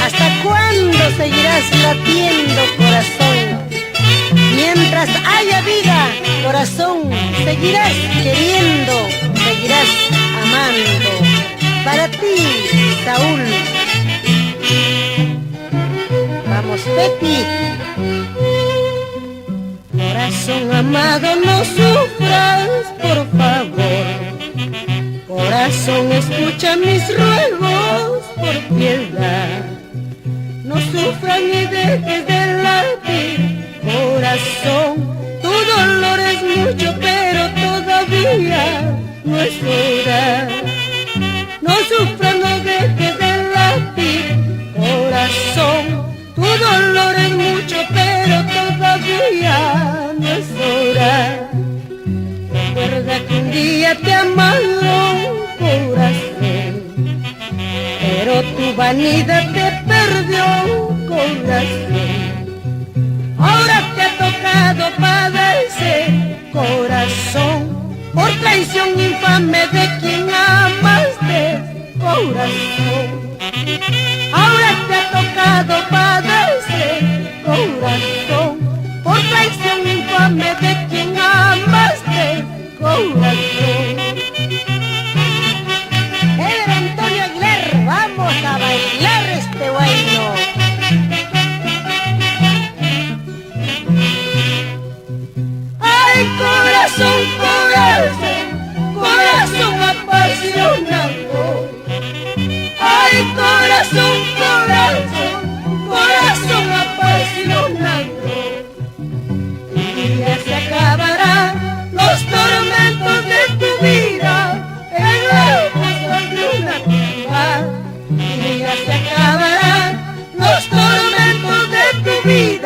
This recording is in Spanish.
¿Hasta cuándo seguirás latiendo, corazón? Mientras haya vida, corazón, seguirás queriendo, seguirás amando. Para ti, Saúl. Vamos, Pepi. Corazón amado, no sufras, por favor. Corazón, escucha mis ruegos, por piedad. No sufras ni dejes de latir, corazón. Tu dolor es mucho, pero todavía no es hora. No sufras, no dejes de latir, corazón. Tu dolor es mucho, pero todavía no es hora. Recuerda que un día te amaron, corazón, pero tu vanidad te perdió, corazón. Ahora te ha tocado padecer, corazón, por traición infame de quien amaste, corazón. Ahora te ha tocado padecer, corazón, por traición infame de quien amaste, corazón. Pedro Antonio Aguilar, vamos a bailar este bailo. Ay, corazón, corazón, corazón apasionado. Ay, corazón, corazón, corazón apasionado. Y ya se acabarán los tormentos de tu vida en la voz de una tumba. Y ya se acabarán los tormentos de tu vida